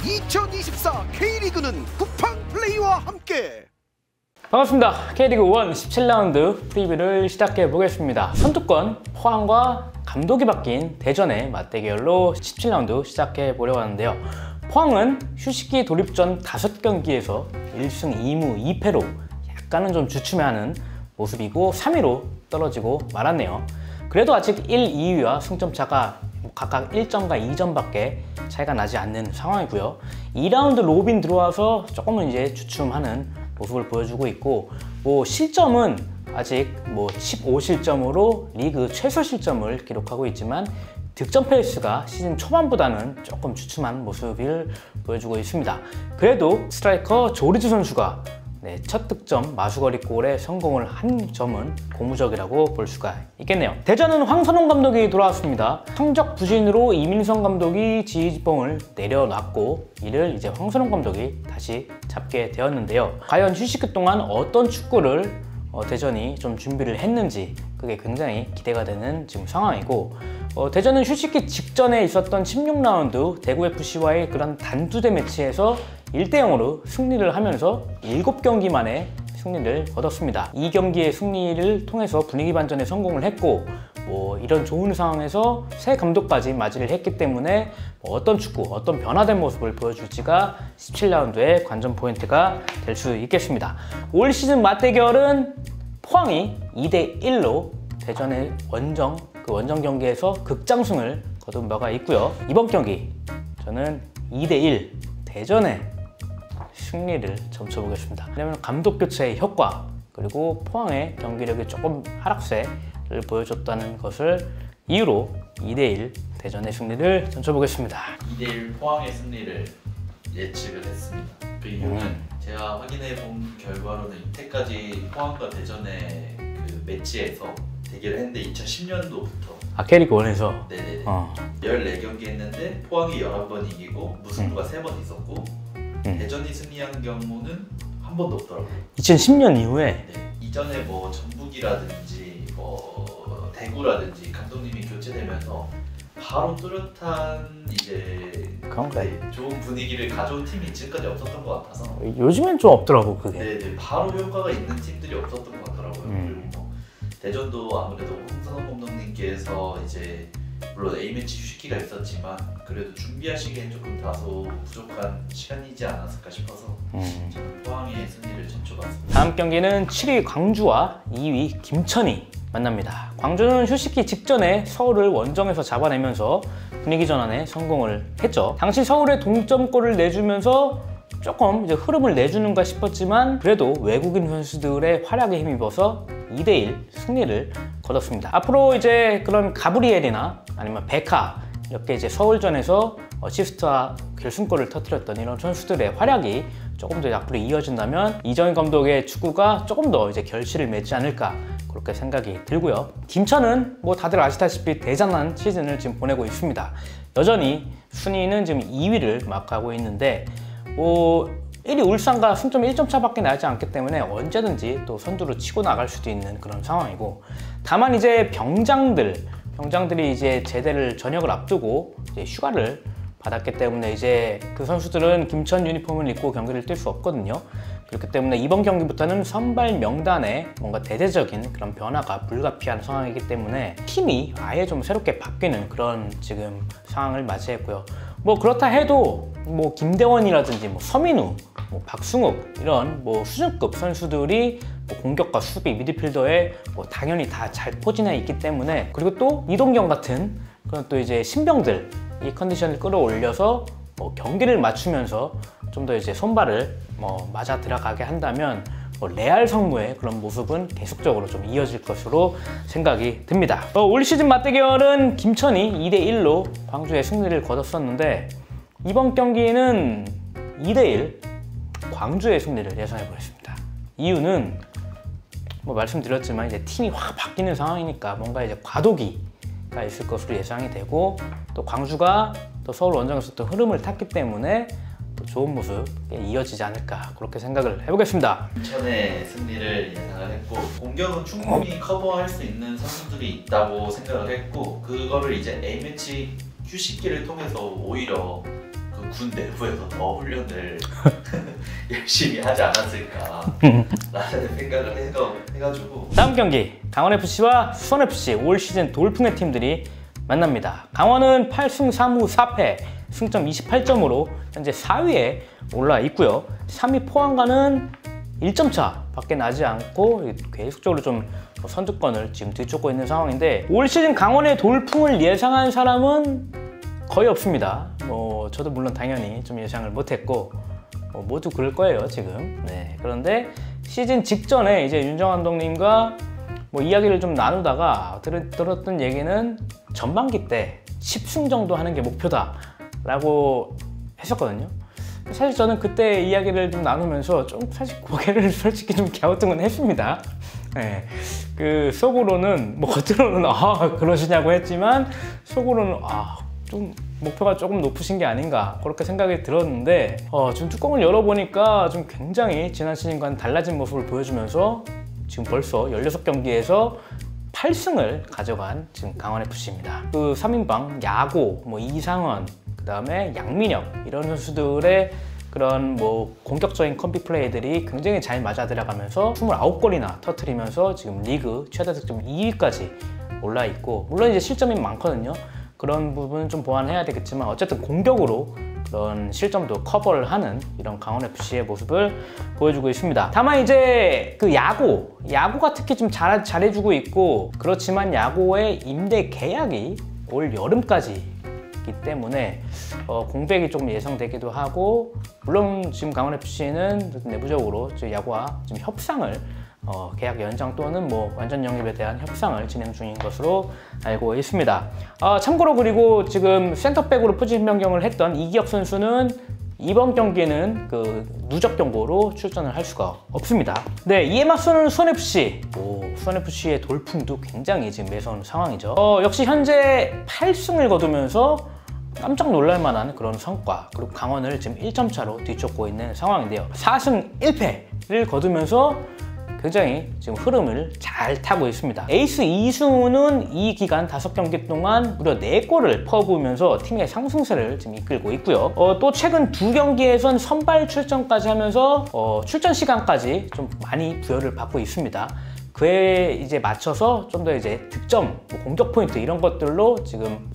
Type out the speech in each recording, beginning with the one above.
2024 K리그는 쿠팡 플레이와 함께. 반갑습니다. K리그 1 17라운드 프리뷰를 시작해 보겠습니다. 선두권 포항과 감독이 바뀐 대전의 맞대결로 17라운드 시작해 보려고 하는데요. 포항은 휴식기 돌입 전 5경기에서 1승 2무 2패로 약간은 좀 주춤해하는 모습이고 3위로 떨어지고 말았네요. 그래도 아직 1, 2위와 승점 차가 각각 1점과 2점밖에 차이가 나지 않는 상황이고요. 2라운드 로빈 들어와서 조금은 이제 주춤하는 모습을 보여주고 있고, 실점은 아직 15실점으로 리그 최소 실점을 기록하고 있지만 득점 페이스가 시즌 초반보다는 조금 주춤한 모습을 보여주고 있습니다. 그래도 스트라이커 조르지 선수가 첫 득점 마수거리 골에 성공을 한 점은 고무적이라고 볼 수가 있겠네요. 대전은 황선홍 감독이 돌아왔습니다. 성적 부진으로 이민성 감독이 지휘봉을 내려놨고 이를 이제 황선홍 감독이 다시 잡게 되었는데요. 과연 휴식기 동안 어떤 축구를 대전이 좀 준비를 했는지 그게 굉장히 기대가 되는 지금 상황이고, 대전은 휴식기 직전에 있었던 16라운드 대구FC와의 그런 단두대 매치에서 1대0으로 승리를 하면서 7경기 만에 승리를 거뒀습니다. 이 경기의 승리를 통해서 분위기 반전에 성공을 했고, 이런 좋은 상황에서 새 감독까지 맞이를 했기 때문에 어떤 축구, 어떤 변화된 모습을 보여줄지가 17라운드의 관전 포인트가 될 수 있겠습니다. 올 시즌 맞대결은 포항이 2대1로 대전의 원정 경기에서 극장승을 거둔 바가 있고요. 이번 경기 저는 2대1 대전의 승리를 점쳐보겠습니다. 왜냐면 감독 교체의 효과, 그리고 포항의 경기력이 조금 하락세를 보여줬다는 것을 이유로 2대1 대전의 승리를 점쳐보겠습니다. 2대1 포항의 승리를 예측을 했습니다. 그 이유는 제가 확인해 본 결과로는 이때까지 포항과 대전의 그 매치에서 대결을 했는데 2010년도부터 K리그 1에서 네네네 14경기 했는데 포항이 11번 이기고 무승부가 3번 있었고 대전이 승리한 경우는 한 번도 없더라고요. 2010년 이후에 이전에 전북이라든지 대구라든지 감독님이 교체되면서 바로 뚜렷한 이제 좋은 분위기를 가져온 팀이 지금까지 없었던 것 같아서 요즘엔 좀 없더라고 그게. 네네 바로 효과가 있는 팀들이 없었던 것 같더라고요. 그리고 대전도 아무래도 홍선홍 감독님께서 이제 물론 A매치 휴식기가 있었지만 그래도 준비하시기엔 조금 다소 부족한 시간이지 않았을까 싶어서 저는 포항의 승리를 점쳐봤습니다. 다음 경기는 7위 광주와 2위 김천이 만납니다. 광주는 휴식기 직전에 서울을 원정에서 잡아내면서 분위기 전환에 성공을 했죠. 당시 서울에 동점골을 내주면서 조금 이제 흐름을 내주는가 싶었지만 그래도 외국인 선수들의 활약에 힘입어서 2대1 승리를 거뒀습니다. 앞으로 이제 그런 가브리엘이나 아니면 베카 이렇게 이제 서울전에서 어시스트와 결승골을 터뜨렸던 이런 선수들의 활약이 조금 더 앞으로 이어진다면 이정현 감독의 축구가 조금 더 이제 결실을 맺지 않을까 그렇게 생각이 들고요. 김천은 다들 아시다시피 대장난 시즌을 지금 보내고 있습니다. 여전히 순위는 지금 2위를 마크하고 있는데 1위 울산과 승점 1점 차밖에 나지 않기 때문에 언제든지 또 선두로 치고 나갈 수도 있는 그런 상황이고, 다만 이제 병장들이 이제 제대를 전역을 앞두고 이제 휴가를 받았기 때문에 이제 그 선수들은 김천 유니폼을 입고 경기를 뛸 수 없거든요. 그렇기 때문에 이번 경기부터는 선발 명단에 뭔가 대대적인 그런 변화가 불가피한 상황이기 때문에 팀이 아예 좀 새롭게 바뀌는 그런 지금 상황을 맞이했고요. 그렇다 해도 김대원이라든지 서민우, 박승욱 이런 수준급 선수들이 공격과 수비, 미드필더에 당연히 다 잘 포진해 있기 때문에, 그리고 또 이동경 같은 그런 또 이제 신병들 이 컨디션을 끌어올려서 경기를 맞추면서 좀 더 이제 손발을 맞아 들어가게 한다면 레알 성무의 그런 모습은 계속적으로 좀 이어질 것으로 생각이 듭니다. 올 시즌 맞대결은 김천이 2대1로 광주의 승리를 거뒀었는데 이번 경기는 2대1 광주의 승리를 예상해 보겠습니다. 이유는 말씀드렸지만 이제 팀이 확 바뀌는 상황이니까 뭔가 이제 과도기가 있을 것으로 예상이 되고, 또 광주가 또 서울 원정에서 또 흐름을 탔기 때문에 또 좋은 모습이 이어지지 않을까 그렇게 생각을 해보겠습니다. 인천의 승리를 예상을 했고, 공격은 충분히 커버할 수 있는 선수들이 있다고 생각을 했고, 그거를 이제 A매치 휴식기를 통해서 오히려 그 군 내부에서 더 훈련을 열심히 하지 않았을까 라는 생각을 해가지고. 다음 경기 강원FC와 수원FC 올 시즌 돌풍의 팀들이 만납니다. 강원은 8승 3무 4패 승점 28점으로 현재 4위에 올라 있고요. 3위 포항과는 1점 차 밖에 나지 않고 계속적으로 좀 선두권을 지금 뒤쫓고 있는 상황인데, 올 시즌 강원의 돌풍을 예상한 사람은 거의 없습니다. 저도 물론 당연히 좀 예상을 못했고 모두 그럴 거예요 지금. 네, 그런데 시즌 직전에 이제 윤정 감독님과 이야기를 좀 나누다가 들었던 얘기는 전반기 때 10승 정도 하는 게 목표다 라고 했었거든요. 사실 저는 그때 이야기를 좀 나누면서 좀 사실 고개를 솔직히 좀 갸우뚱했습니다. 네, 그 속으로는 겉으로는 그러시냐고 했지만 속으로는 좀 목표가 조금 높으신 게 아닌가 그렇게 생각이 들었는데, 지금 뚜껑을 열어보니까 좀 굉장히 지난 시즌과는 달라진 모습을 보여주면서 지금 벌써 16경기에서 8승을 가져간 지금 강원FC입니다. 그 3인방 야고, 이상원, 그 다음에 양민혁 이런 선수들의 그런 공격적인 컴비 플레이들이 굉장히 잘 맞아 들어가면서 29골이나 터트리면서 지금 리그 최다 득점 2위까지 올라 있고, 물론 이제 실점이 많거든요. 그런 부분은 좀 보완해야 되겠지만 어쨌든 공격으로 그런 실점도 커버를 하는 이런 강원FC의 모습을 보여주고 있습니다. 다만 이제 그 야구가 특히 좀 잘해주고 있고, 그렇지만 야구의 임대 계약이 올 여름까지이기 때문에 공백이 조금 예상되기도 하고, 물론 지금 강원FC는 내부적으로 야구와 지금 협상을 계약 연장 또는 완전 영입에 대한 협상을 진행 중인 것으로 알고 있습니다. 참고로 그리고 지금 센터백으로 포지션 변경을 했던 이기혁 선수는 이번 경기에는 그 누적 경고로 출전을 할 수가 없습니다. 네, 이에 맞서는 수원FC. 수원FC의 돌풍도 굉장히 지금 매서운 상황이죠. 역시 현재 8승을 거두면서 깜짝 놀랄 만한 그런 성과, 그리고 강원을 지금 1점 차로 뒤쫓고 있는 상황인데요. 4승 1패를 거두면서 굉장히 지금 흐름을 잘 타고 있습니다. 에이스 이승우는 이 기간 5경기 동안 무려 4골을 퍼부으면서 팀의 상승세를 지금 이끌고 있고요. 또 최근 2경기에선 선발 출전까지 하면서 출전 시간까지 좀 많이 부여를 받고 있습니다. 그에 이제 맞춰서 좀 더 이제 득점, 공격 포인트 이런 것들로 지금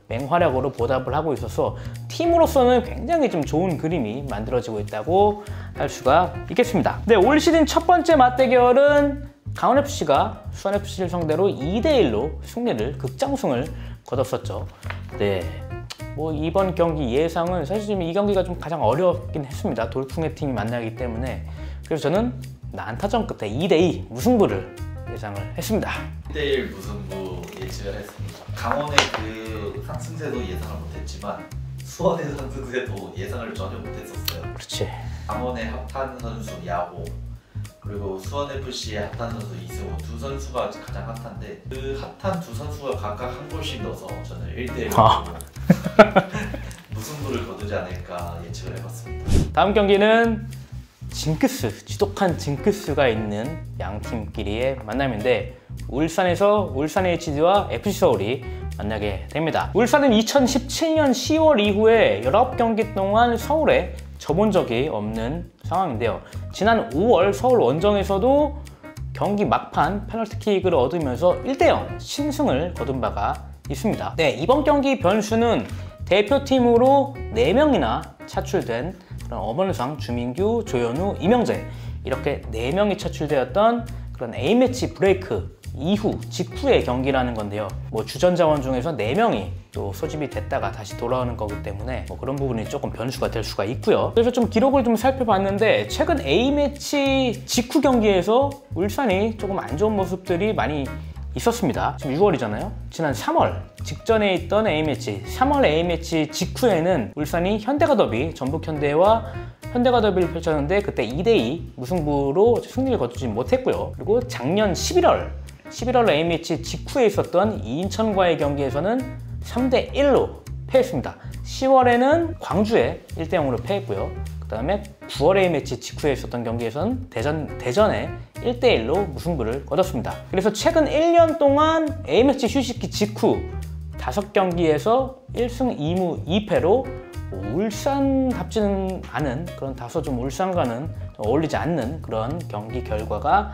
맹활약으로 보답을 하고 있어서 팀으로서는 굉장히 좀 좋은 그림이 만들어지고 있다고 할 수가 있겠습니다. 네, 올 시즌 첫 번째 맞대결은 강원FC가 수원FC를 상대로 2대1로 승리를 극장승을 거뒀었죠. 네, 이번 경기 예상은 사실 지금 이 경기가 좀 가장 어렵긴 했습니다. 돌풍의 팀이 만나기 때문에. 그래서 저는 난타전 끝에 2대2 무승부를 예상을 했습니다. 1대1 무승부 예측을 했습니다. 강원의 그 상승세도 예상을 못했지만 수원의 상승세도 예상을 전혀 못했었어요. 그렇지. 강원의 핫한 선수 야호, 그리고 수원FC의 핫한 선수 이승우, 두 선수가 가장 핫한데 그 핫한 두 선수가 각각 한 골씩 넣어서 저는 1대1로 무승부를 거두지 않을까 예측을 해봤습니다. 다음 경기는 지독한 징크스가 있는 양 팀끼리의 만남인데, 울산에서 울산 HD와 FC서울이 만나게 됩니다. 울산은 2017년 10월 이후에 19경기 동안 서울에 져본 적이 없는 상황인데요. 지난 5월 서울 원정에서도 경기 막판 페널티킥을 얻으면서 1대0 신승을 거둔 바가 있습니다. 네, 이번 경기 변수는 대표팀으로 4명이나 차출된 그런 엄원상, 주민규, 조현우, 이명재 이렇게 4명이 차출되었던 그런 A매치 브레이크 직후의 경기라는 건데요. 주전 자원 중에서 4명이 또 소집이 됐다가 다시 돌아오는 거기 때문에 그런 부분이 조금 변수가 될 수가 있고요. 그래서 좀 기록을 좀 살펴봤는데 최근 A매치 직후 경기에서 울산이 조금 안 좋은 모습들이 많이 있었습니다. 지금 6월이잖아요. 지난 3월 직전에 있던 A매치, 3월 A매치 직후에는 울산이 현대가 더비, 전북현대와 현대가 더비를 펼쳤는데 그때 2대2 무승부로 승리를 거두지 못했고요. 그리고 작년 11월 A매치 직후에 있었던 인천과의 경기에서는 3대1로 패했습니다. 10월에는 광주에 1대0으로 패했고요. 그 다음에 9월 A매치 직후에 있었던 경기에서는 대전에 1대1로 무승부를 거뒀습니다. 그래서 최근 1년 동안 A매치 휴식기 직후 5경기에서 1승 2무 2패로 울산답지는 않은 그런 다소 좀 울산과는 좀 어울리지 않는 그런 경기 결과가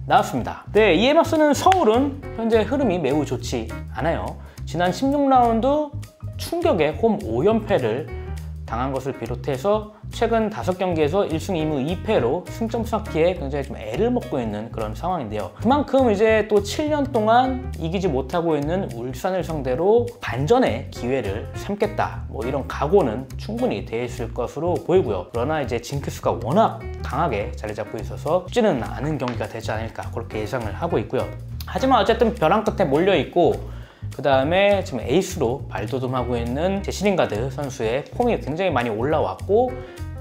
나왔습니다. 네, 이에 맞서는 서울은 현재 흐름이 매우 좋지 않아요. 지난 16라운드 충격의 홈 5연패를 당한 것을 비롯해서 최근 5경기에서 1승 2무 2패로 승점 쌓기에 굉장히 좀 애를 먹고 있는 그런 상황인데요. 그만큼 이제 또 7년 동안 이기지 못하고 있는 울산을 상대로 반전의 기회를 삼겠다, 뭐 이런 각오는 충분히 돼 있을 것으로 보이고요. 그러나 이제 징크스가 워낙 강하게 자리 잡고 있어서 쉽지는 않은 경기가 되지 않을까, 그렇게 예상을 하고 있고요. 하지만 어쨌든 벼랑 끝에 몰려 있고, 그 다음에 지금 에이스로 발돋움하고 있는 제시링가드 선수의 폼이 굉장히 많이 올라왔고,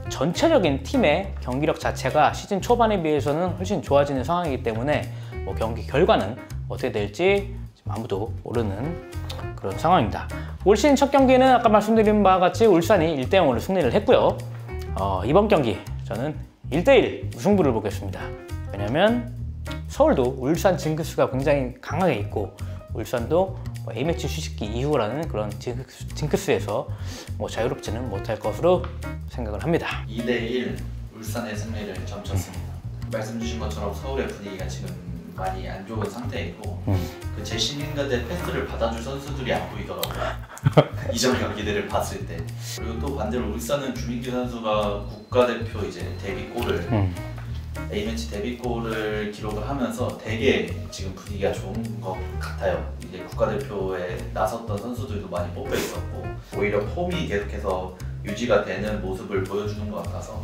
전체적인 팀의 경기력 자체가 시즌 초반에 비해서는 훨씬 좋아지는 상황이기 때문에 뭐 경기 결과는 어떻게 될지 아무도 모르는 그런 상황입니다. 올 시즌 첫 경기는 아까 말씀드린 바와 같이 울산이 1대0으로 승리를 했고요. 이번 경기 저는 1대1 무승부를 보겠습니다. 왜냐면 서울도 울산 징크스가 굉장히 강하게 있고, 울산도 A매치 휴식기 이후라는 그런 징크스에서 자유롭지는 못할 것으로 생각을 합니다. 2대1 울산의 승리를 점쳤습니다. 말씀 주신 것처럼 서울의 분위기가 지금 많이 안 좋은 상태이고, 그 제시링가드의 패스를 받아줄 선수들이 안 보이더라고요. 이전 경기들을 봤을 때. 그리고 또 반대로 울산은 주민규 선수가 국가대표 이제 데뷔골을 A매치 데뷔골을 기록을 하면서 되게 지금 분위기가 좋은 것 같아요. 이제 국가대표에 나섰던 선수들도 많이 뽑혀 있었고, 오히려 폼이 계속해서 유지가 되는 모습을 보여주는 것 같아서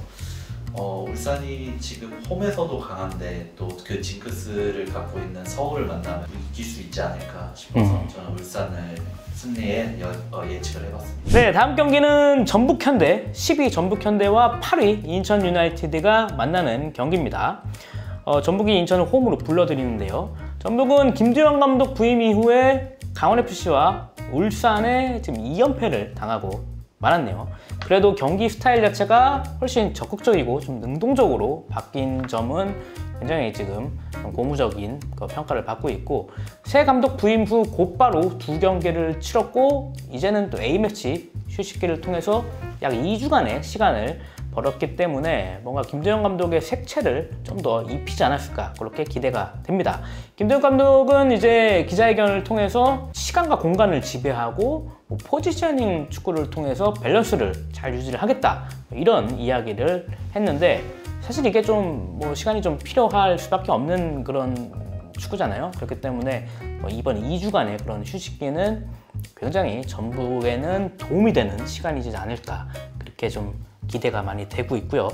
울산이 지금 홈에서도 강한데 또 그 징크스를 갖고 있는 서울을 만나면 이길 수 있지 않을까 싶어서 저는 울산을 승리에 예측을 해봤습니다. 네, 다음 경기는 전북현대, 10위 전북현대와 8위 인천 유나이티드가 만나는 경기입니다. 전북이 인천을 홈으로 불러들이는데요. 전북은 김두현 감독 부임 이후에 강원FC와 울산에 지금 2연패를 당하고 말았네요. 그래도 경기 스타일 자체가 훨씬 적극적이고 좀 능동적으로 바뀐 점은 굉장히 지금 고무적인 평가를 받고 있고, 새 감독 부임 후 곧바로 2경기를 치렀고, 이제는 또 A매치 휴식기를 통해서 약 2주간의 시간을 벌었기 때문에 뭔가 김도영 감독의 색채를 좀 더 입히지 않았을까, 그렇게 기대가 됩니다. 김도영 감독은 이제 기자회견을 통해서 시간과 공간을 지배하고 포지셔닝 축구를 통해서 밸런스를 잘 유지를 하겠다, 이런 이야기를 했는데, 사실 이게 좀 시간이 좀 필요할 수밖에 없는 그런 축구잖아요. 그렇기 때문에 이번 2주간의 그런 휴식기는 굉장히 전북에는 도움이 되는 시간이지 않을까, 그렇게 좀 기대가 많이 되고 있고요.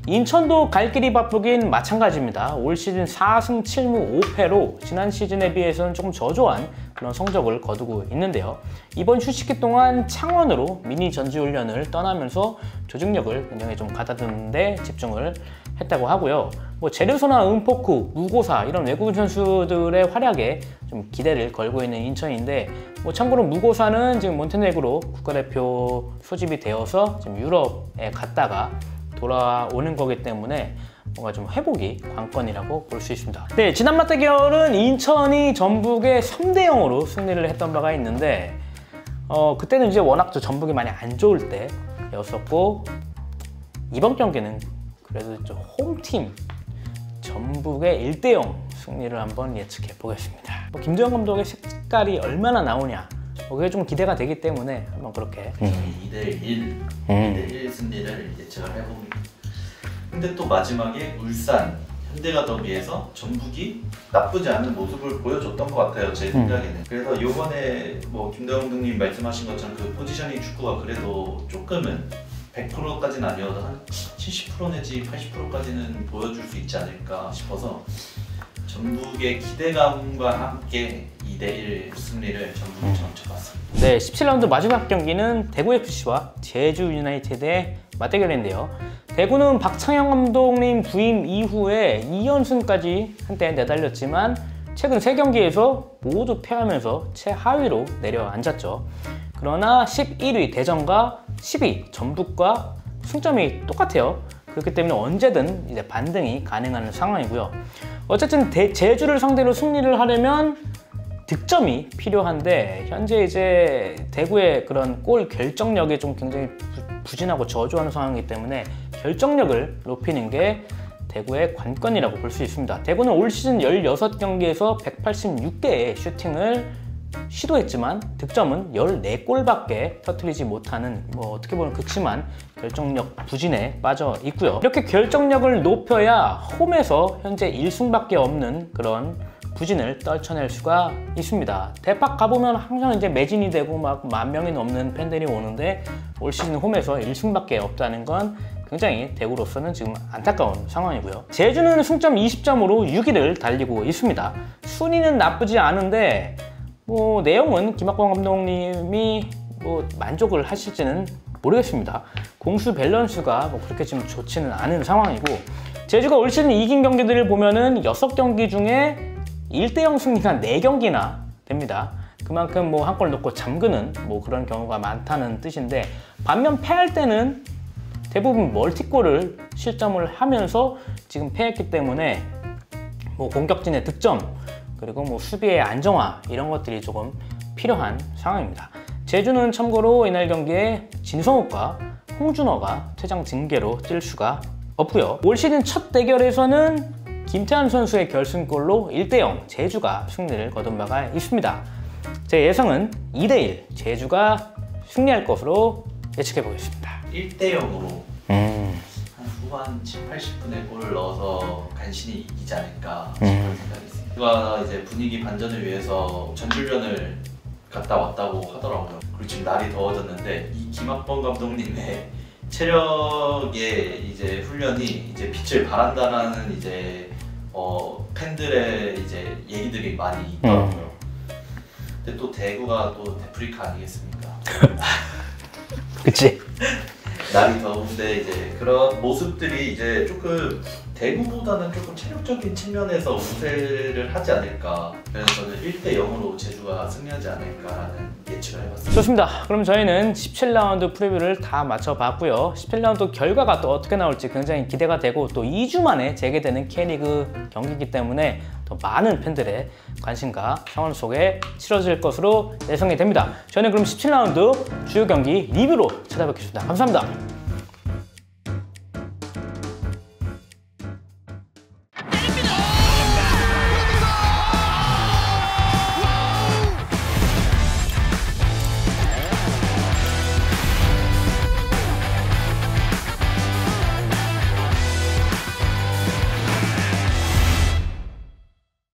인천도 갈 길이 바쁘긴 마찬가지입니다. 올 시즌 4승 7무 5패로 지난 시즌에 비해서는 조금 저조한 그런 성적을 거두고 있는데요. 이번 휴식기 동안 창원으로 미니 전지훈련을 떠나면서 조직력을 굉장히 좀 가다듬는 데 집중을 했다고 하고요. 제르소나 은포쿠, 무고사 이런 외국인 선수들의 활약에 좀 기대를 걸고 있는 인천인데, 참고로 무고사는 지금 몬테네그로 국가대표 소집이 되어서 지금 유럽에 갔다가 돌아오는 거기 때문에 뭔가 좀 회복이 관건이라고 볼 수 있습니다. 네, 지난 맞대결은 인천이 전북에 3대0으로 승리를 했던 바가 있는데, 그때는 이제 워낙 전북이 많이 안 좋을 때였었고, 이번 경기는 그래도 홈팀 전북의 1대0 승리를 한번 예측해 보겠습니다. 김도영 감독의 색깔이 얼마나 나오냐, 그게 좀 기대가 되기 때문에 한번 그렇게 2대1 승리를 예측을 해봅니다. 근데 또 마지막에 울산, 현대가 더비해서 전북이 나쁘지 않은 모습을 보여줬던 것 같아요, 제 생각에는. 그래서 이번에 김도영 감독님 말씀하신 것처럼 그 포지셔닝 축구가 그래도 조금은 100%까지는 아니어도 한 70% 내지 80%까지는 보여줄 수 있지 않을까 싶어서 전북의 기대감과 함께 2대1 승리를 전북이 점쳐봤습니다. 네, 17라운드 마지막 경기는 대구FC와 제주 유나이티드의 맞대결인데요. 대구는 박창영 감독님 부임 이후에 2연승까지 한때 내달렸지만 최근 3경기에서 모두 패하면서 최하위로 내려앉았죠. 그러나 11위 대전과 10위 전북과 승점이 똑같아요. 그렇기 때문에 언제든 이제 반등이 가능한 상황이고요. 어쨌든 제주를 상대로 승리를 하려면 득점이 필요한데, 현재 이제 대구의 그런 골 결정력이 좀 굉장히 부진하고 저조한 상황이기 때문에 결정력을 높이는 게 대구의 관건이라고 볼 수 있습니다. 대구는 올 시즌 16경기에서 186개의 슈팅을 시도했지만 득점은 14골밖에 터뜨리지 못하는 어떻게 보면 그치만 결정력 부진에 빠져 있고요. 이렇게 결정력을 높여야 홈에서 현재 1승밖에 없는 그런 부진을 떨쳐낼 수가 있습니다. 대팍 가보면 항상 이제 매진이 되고 막 10,000명이 넘는 팬들이 오는데 올 시즌 홈에서 1승밖에 없다는 건 굉장히 대구로서는 지금 안타까운 상황이고요. 제주는 승점 20점으로 6위를 달리고 있습니다. 순위는 나쁘지 않은데 내용은 김학범 감독님이 만족을 하실지는 모르겠습니다. 공수 밸런스가 그렇게 지금 좋지는 않은 상황이고, 제주가 올 시즌 이긴 경기들을 보면은 6경기 중에 1대0 승리가 4경기나 됩니다. 그만큼 한 골 넣고 잠그는 그런 경우가 많다는 뜻인데, 반면 패할 때는 대부분 멀티골을 실점을 하면서 지금 패했기 때문에 공격진의 득점 그리고 수비의 안정화 이런 것들이 조금 필요한 상황입니다. 제주는 참고로 이날 경기에 진성욱과 홍준호가 퇴장 징계로 뛸 수가 없고요. 올 시즌 첫 대결에서는 김태환 선수의 결승골로 1대0 제주가 승리를 거둔 바가 있습니다. 제 예상은 2대1 제주가 승리할 것으로 예측해 보겠습니다. 1대0으로 한 후반 7, 80분에 골을 넣어서 간신히 이기지 않을까 싶은 생각이 있습니다. 누가 이제 분위기 반전을 위해서 전주련을 갔다 왔다고 하더라고요. 그리고 지금 날이 더워졌는데 이 김학범 감독님의 체력의 이제 훈련이 이제 빛을 발한다라는 이제 팬들의 이제 얘기들이 많이 있더라고요. 근데 또 대구가 또 데프리카 아니겠습니까? 그치? 날이 더운데 이제 그런 모습들이 이제 조금 대구보다는 조금 체력적인 측면에서 우세를 하지 않을까. 그래서 저는 1대0으로 제주가 승리하지 않을까라는 예측을 해봤습니다. 좋습니다. 그럼 저희는 17라운드 프리뷰를 다 마쳐봤고요. 17라운드 결과가 또 어떻게 나올지 굉장히 기대가 되고, 또 2주 만에 재개되는 K리그 경기이기 때문에 더 많은 팬들의 관심과 성원 속에 치러질 것으로 예상이 됩니다. 저희는 그럼 17라운드 주요 경기 리뷰로 찾아뵙겠습니다. 감사합니다.